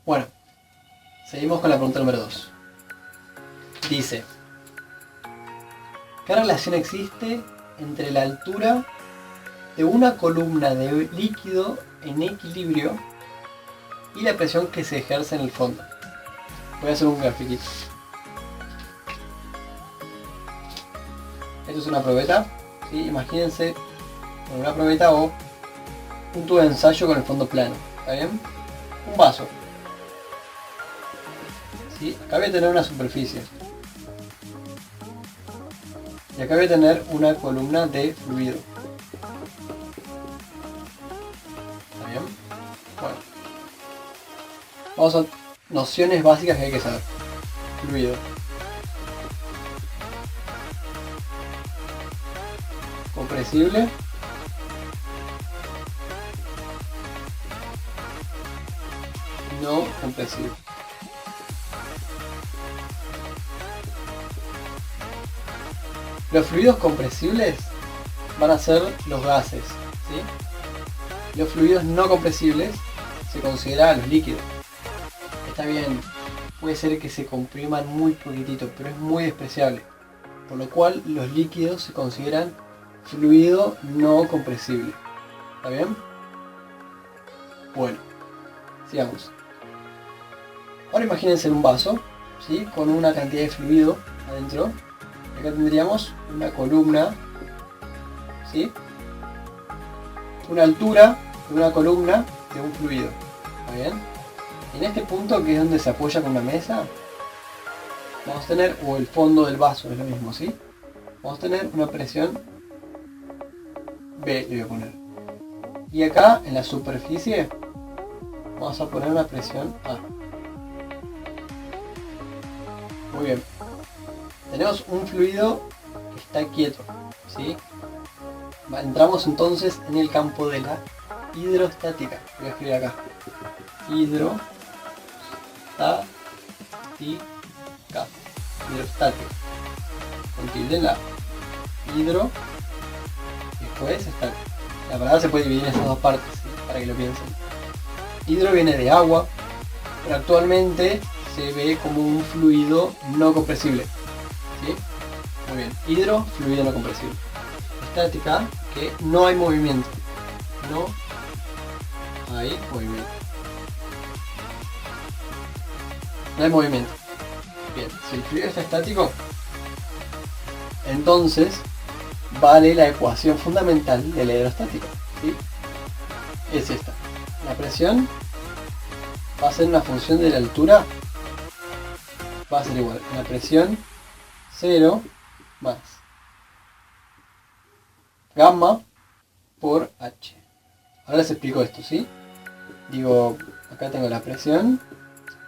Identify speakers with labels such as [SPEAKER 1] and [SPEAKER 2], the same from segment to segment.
[SPEAKER 1] Bueno, seguimos con la pregunta número 2. Dice, ¿qué relación existe entre la altura de una columna de líquido en equilibrio y la presión que se ejerce en el fondo? Voy a hacer un grafiquito. Esto es una probeta, ¿sí? Imagínense una probeta o un tubo de ensayo con el fondo plano, ¿está bien? Un vaso. ¿Sí? Acá voy a tener una superficie. Y acá voy a tener una columna de fluido. ¿Está bien? Bueno. Vamos a nociones básicas que hay que saber. Fluido. Compresible. No compresible. Los fluidos compresibles van a ser los gases, ¿sí? Los fluidos no compresibles se consideran los líquidos. Está bien, puede ser que se compriman muy poquitito, pero es muy despreciable. Por lo cual los líquidos se consideran fluido no compresible. ¿Está bien? Bueno, sigamos. Ahora imagínense un vaso, ¿sí? Con una cantidad de fluido adentro. Acá tendríamos una columna, ¿sí? Una altura de una columna de un fluido. ¿Está bien? En este punto, que es donde se apoya con una mesa, vamos a tener, o el fondo del vaso es lo mismo, ¿sí? Vamos a tener una presión B, le voy a poner. Y acá en la superficie vamos a poner una presión A. Muy bien. Tenemos un fluido que está quieto, ¿sí? Entramos entonces en el campo de la hidrostática. Voy a escribir acá. Hidrostática. Hidrostática. Con tilde en la hidro. Y después estática. La palabra se puede dividir en esas dos partes, ¿sí? Para que lo piensen. Hidro viene de agua, pero actualmente se ve como un fluido no compresible. ¿Sí? Muy bien. Hidro, fluido no compresible. Estática, que no hay movimiento. No hay movimiento. No hay movimiento. Bien, si el fluido está estático, entonces vale la ecuación fundamental de la hidrostática, ¿sí? Es esta. La presión va a ser una función de la altura, va a ser igual a la presión 0 más gamma por h. Ahora les explico esto, ¿sí? Digo, acá tengo la presión,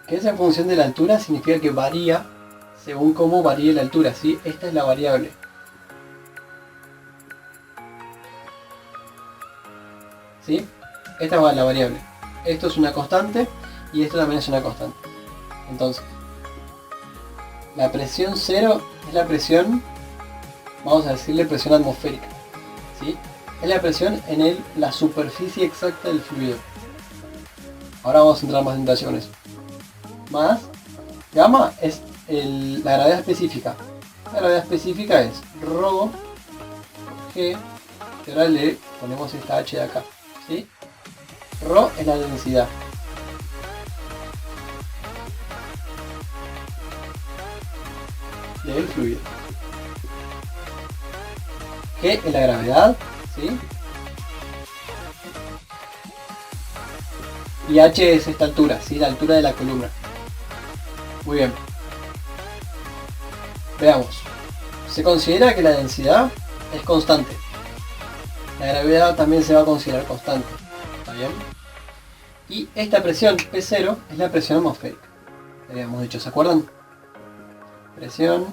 [SPEAKER 1] que es en función de la altura, significa que varía según cómo varíe la altura, ¿sí? Esta es la variable. ¿Sí? Esta es la variable. Esto es una constante y esto también es una constante. Entonces, la presión 0 es la presión, vamos a decirle presión atmosférica, ¿sí? Es la presión en la superficie exacta del fluido. Ahora vamos a entrar más en detalle con eso. Más gamma es la gravedad específica. La gravedad específica es ρ g, que ahora le ponemos esta h de acá, ¿sí? Rho es la densidad. Del fluido. G es la gravedad, ¿sí? Y h es esta altura, ¿sí? La altura de la columna. Muy bien. Veamos. Se considera que la densidad es constante. La gravedad también se va a considerar constante. ¿Está bien? Y esta presión P0 es la presión atmosférica. Ya habíamos dicho, ¿se acuerdan? Presión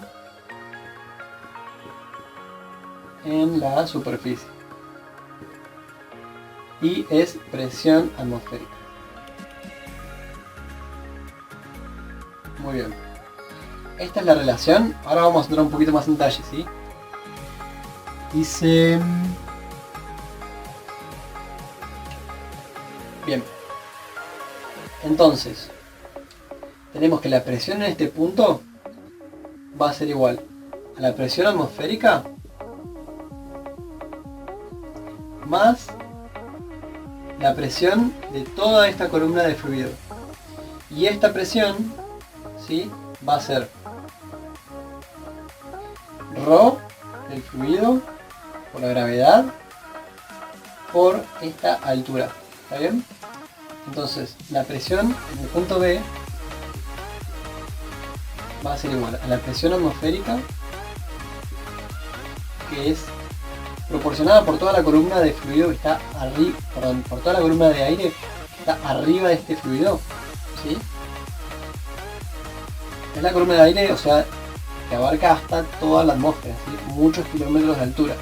[SPEAKER 1] en la superficie. Y es presión atmosférica. Muy bien. Esta es la relación. Ahora vamos a entrar un poquito más en detalle, ¿sí? Dice... Bien. Entonces, tenemos que la presión en este punto va a ser igual a la presión atmosférica más la presión de toda esta columna de fluido. Y esta presión, ¿sí?, va a ser ρ del fluido por la gravedad por esta altura. ¿Está bien? Entonces, la presión en el punto B va a ser igual a la presión atmosférica, que es proporcionada por toda la columna de fluido que está arriba, perdón, por toda la columna de aire que está arriba de este fluido, ¿sí? Es la columna de aire, o sea, que abarca hasta toda la atmósfera, ¿sí?, muchos kilómetros de altura,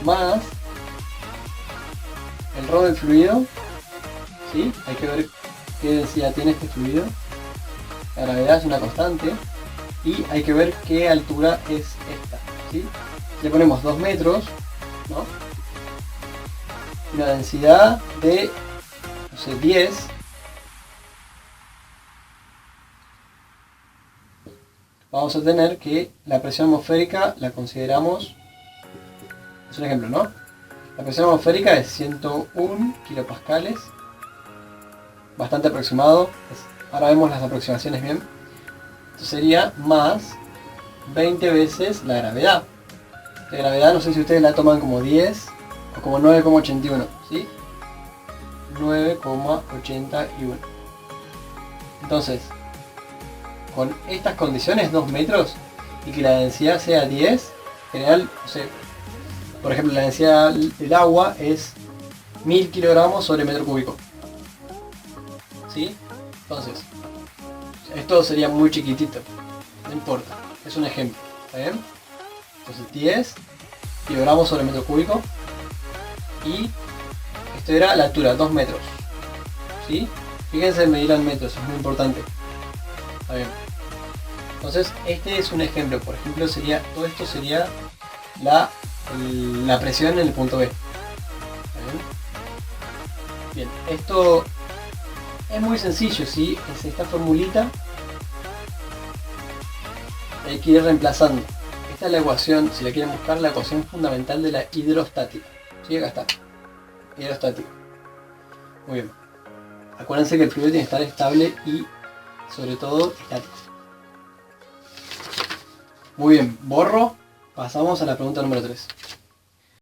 [SPEAKER 1] más el ρ del fluido, ¿sí? Hay que ver qué densidad tiene este fluido. La gravedad es una constante y hay que ver qué altura es esta, ¿sí? Le ponemos 2 metros, ¿no?, una densidad de, no sé, 10, vamos a tener que la presión atmosférica la consideramos, es un ejemplo, ¿no? La presión atmosférica es 101 kilopascales, bastante aproximado, ahora vemos las aproximaciones bien. Esto sería más 20 veces la gravedad. La gravedad, no sé si ustedes la toman como 10 o como 9,81, ¿sí? 9,81. Entonces, con estas condiciones, 2 metros, y que la densidad sea 10, en general, no sé, por ejemplo, la densidad del agua es 1000 kilogramos sobre metro cúbico, ¿sí? Entonces, esto sería muy chiquitito, no importa, es un ejemplo, ¿está bien? Entonces 10 kilogramos sobre metro cúbico, y esto era la altura, 2 metros, ¿sí? Fíjense en medir en metros, es muy importante. Está bien. Entonces este es un ejemplo, por ejemplo sería, todo esto sería la presión en el punto B. ¿Está bien? Bien, esto es muy sencillo, ¿sí? Es esta formulita, hay que ir reemplazando. Esta es la ecuación, si la quieren buscar, la ecuación fundamental de la hidrostática. ¿Sí? Acá está, hidrostática. Muy bien. Acuérdense que el fluido tiene que estar estable y sobre todo estático. Muy bien, borro. Pasamos a la pregunta número 3.